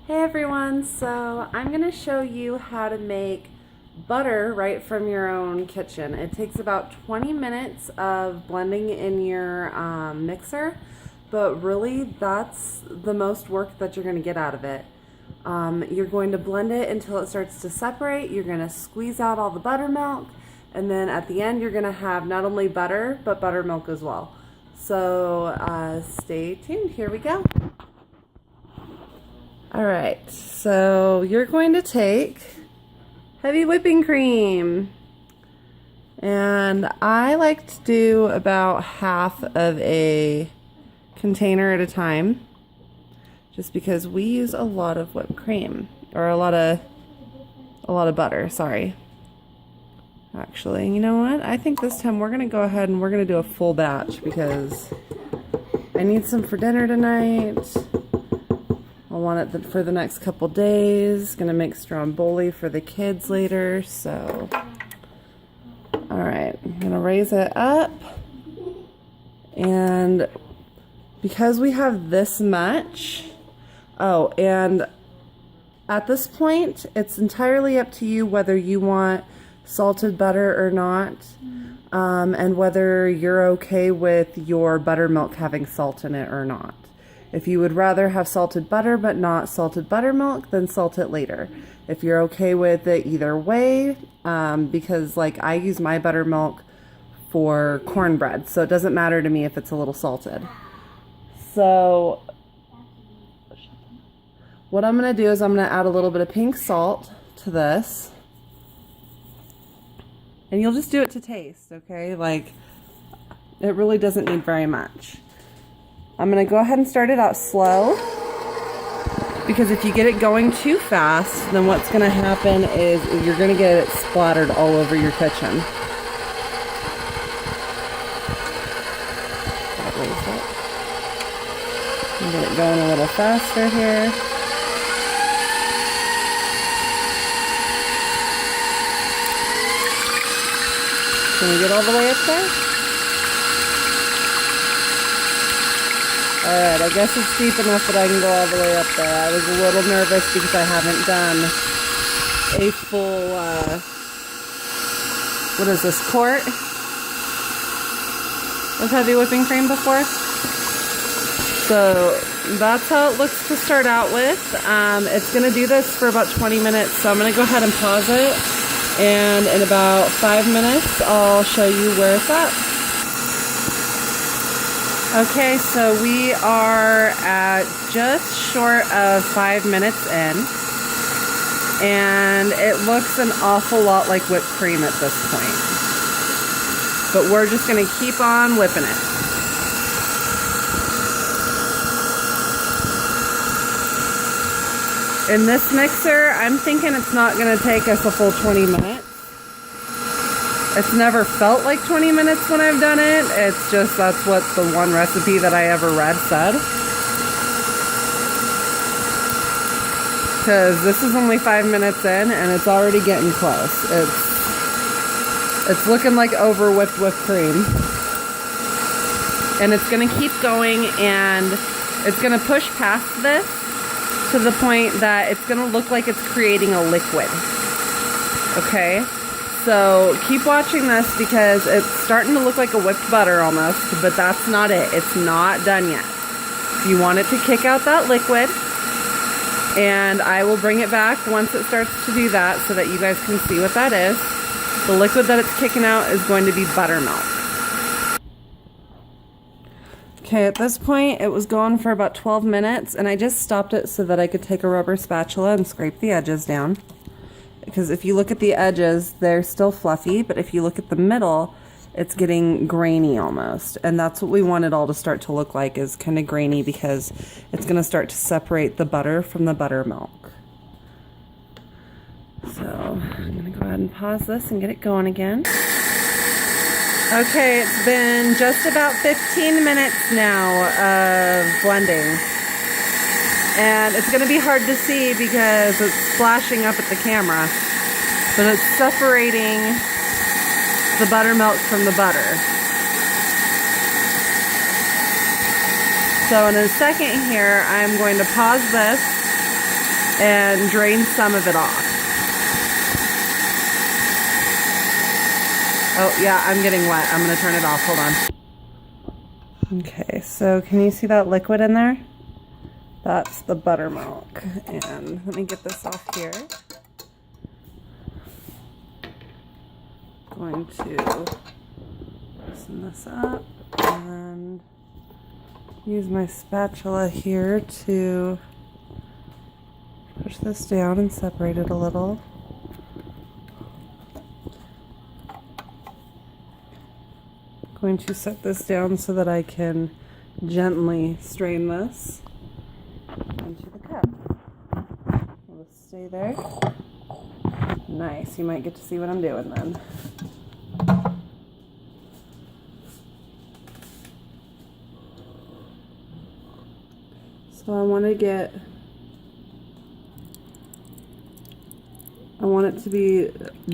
Hey everyone, so I'm going to show you how to make butter right from your own kitchen. It takes about 20 minutes of blending in your mixer, but really that's the most work that you're going to get out of it. You're going to blend it until it starts to separate. You're going to squeeze out all the buttermilk, and then at the end you're going to have not only butter, but buttermilk as well. So stay tuned, here we go. Alright, so you're going to take heavy whipping cream, and I like to do about half of a container at a time, just because we use a lot of whipped cream, or a lot of butter, sorry. Actually, you know what? I think this time we're going to go ahead and we're going to do a full batch, because I need some for dinner tonight. I want it for the next couple days. Gonna make stromboli for the kids later, so. Alright, I'm gonna raise it up. And because we have this much, oh, and at this point, it's entirely up to you whether you want salted butter or not, and whether you're okay with your buttermilk having salt in it or not. If you would rather have salted butter but not salted buttermilk, then salt it later. If you're okay with it either way, because like I use my buttermilk for cornbread, so it doesn't matter to me if it's a little salted. So what I'm going to do is I'm going to add a little bit of pink salt to this. And you'll just do it to taste, okay? Like, it really doesn't need very much. I'm going to go ahead and start it out slow, because if you get it going too fast, then what's going to happen is you're going to get it splattered all over your kitchen. Get it going a little faster here. Can we get all the way up there? Alright, I guess it's deep enough that I can go all the way up there. I was a little nervous because I haven't done a full, what is this, quart of heavy whipping cream before. So that's how it looks to start out with. It's going to do this for about 20 minutes, so I'm going to go ahead and pause it. And in about 5 minutes, I'll show you where it's at. Okay, so we are at just short of 5 minutes in, and it looks an awful lot like whipped cream at this point. But we're just going to keep on whipping it. In this mixer, I'm thinking it's not going to take us a full 20 minutes. It's never felt like 20 minutes when I've done it. It's just that's what the one recipe that I ever read said. Because this is only 5 minutes in and it's already getting close. It's looking like over whipped cream. And it's going to keep going, and it's going to push past this to the point that it's going to look like it's creating a liquid. Okay? So keep watching this, because it's starting to look like a whipped butter almost, but that's not it. It's not done yet. You want it to kick out that liquid, and I will bring it back once it starts to do that so that you guys can see what that is. The liquid that it's kicking out is going to be buttermilk. Okay, at this point it was going for about 12 minutes, and I just stopped it so that I could take a rubber spatula and scrape the edges down. Because if you look at the edges, they're still fluffy, but if you look at the middle, it's getting grainy almost. And that's what we want it all to start to look like, is kind of grainy, because it's going to start to separate the butter from the buttermilk. So I'm going to go ahead and pause this and get it going again. Okay, it's been just about 15 minutes now of blending. And it's going to be hard to see because it's splashing up at the camera. But it's separating the buttermilk from the butter. So in a second here, I'm going to pause this and drain some of it off. Oh yeah, I'm getting wet. I'm gonna turn it off, hold on. Okay, so can you see that liquid in there? That's the buttermilk. And let me get this off here. Going to loosen this up and use my spatula here to push this down and separate it a little. Going to set this down so that I can gently strain this into the cup. Will this stay there? Nice, you might get to see what I'm doing then. So I want it to be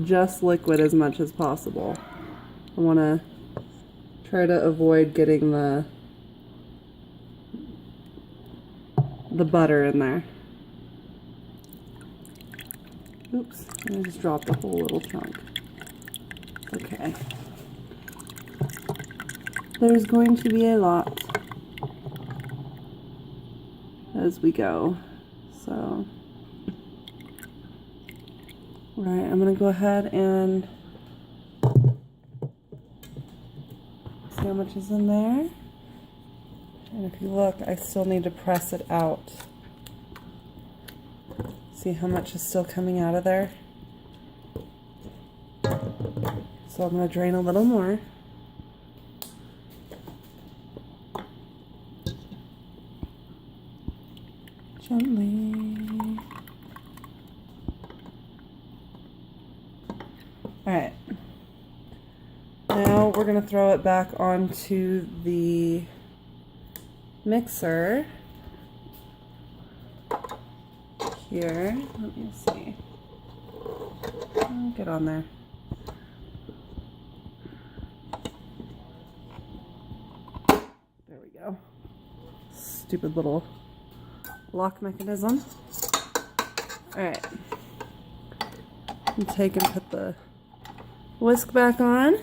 just liquid as much as possible. I want to try to avoid getting the butter in there. Oops, I just dropped a whole little chunk. Okay. There's going to be a lot as we go. So, right, I'm gonna go ahead and see how much is in there. And if you look, I still need to press it out. See how much is still coming out of there? So I'm gonna drain a little more. Gently. Alright. Now we're going to throw it back onto the mixer. Here. Let me see. Get on there. There we go. Stupid little lock mechanism. Alright. Take and put the whisk back on.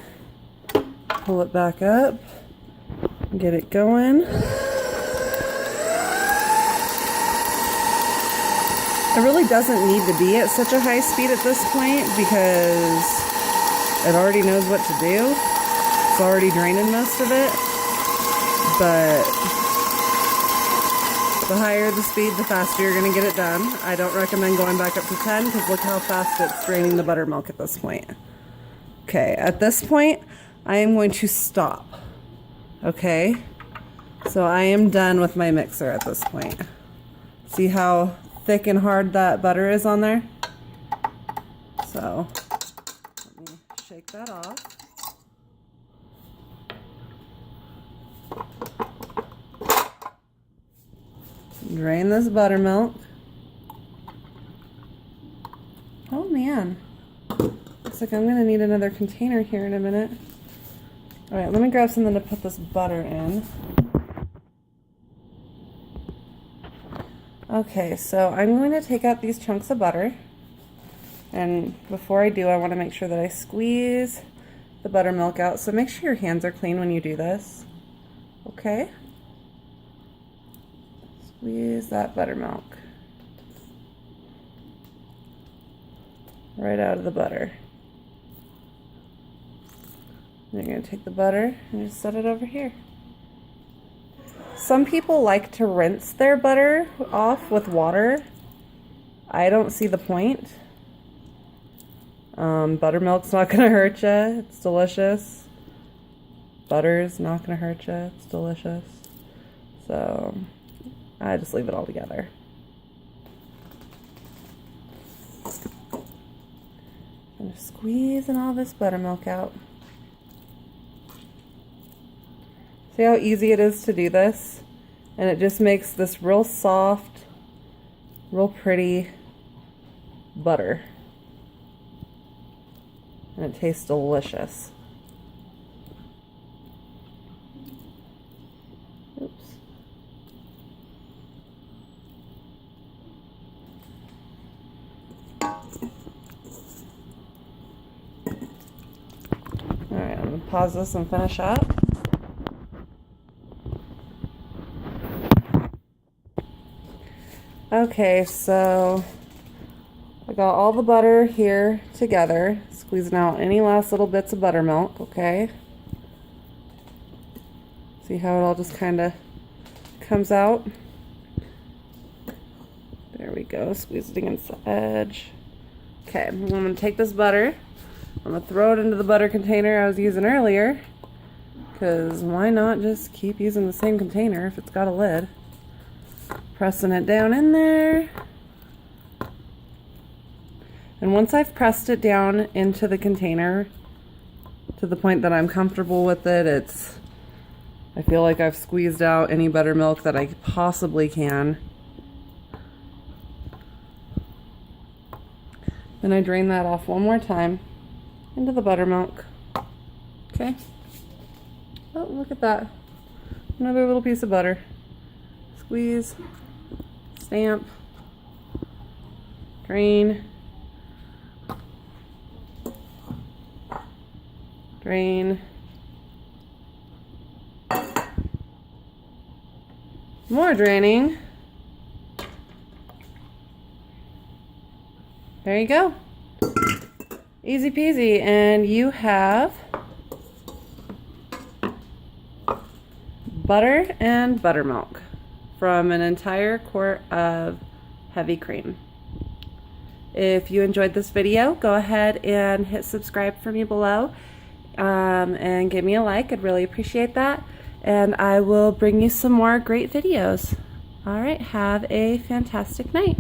Pull it back up. Get it going. It really doesn't need to be at such a high speed at this point because it already knows what to do. It's already draining most of it. But the higher the speed, the faster you're going to get it done. I don't recommend going back up to 10 because look how fast it's draining the buttermilk at this point. Okay, at this point, I am going to stop. Okay, so I am done with my mixer at this point. See how thick and hard that butter is on there? So, let me shake that off. Drain this buttermilk. Oh man. Looks like I'm gonna need another container here in a minute. Alright, let me grab something to put this butter in. Okay, so I'm going to take out these chunks of butter. And before I do, I want to make sure that I squeeze the buttermilk out. So make sure your hands are clean when you do this. Okay? Squeeze that buttermilk right out of the butter. You're going to take the butter and just set it over here. Some people like to rinse their butter off with water. I don't see the point. Buttermilk's not going to hurt you. It's delicious. Butter's not going to hurt you. It's delicious. So I just leave it all together. I'm just squeezing all this buttermilk out. See how easy it is to do this? And it just makes this real soft, real pretty butter. And it tastes delicious. Oops. pause this and finish up. Okay, so I got all the butter here together, squeezing out any last little bits of buttermilk, okay? See how it all just kind of comes out? There we go, squeeze it against the edge. Okay, I'm going to take this butter, I'm going to throw it into the butter container I was using earlier, because why not just keep using the same container if it's got a lid? Pressing it down in there. And once I've pressed it down into the container to the point that I'm comfortable with it, I feel like I've squeezed out any buttermilk that I possibly can. Then I drain that off one more time into the buttermilk. Okay. Oh, look at that. Another little piece of butter. Squeeze. Stamp. Drain. Drain. More draining. There you go. Easy peasy, and you have butter and buttermilk from an entire quart of heavy cream. If you enjoyed this video, go ahead and hit subscribe for me below and give me a like. I'd really appreciate that. And I will bring you some more great videos. All right, have a fantastic night.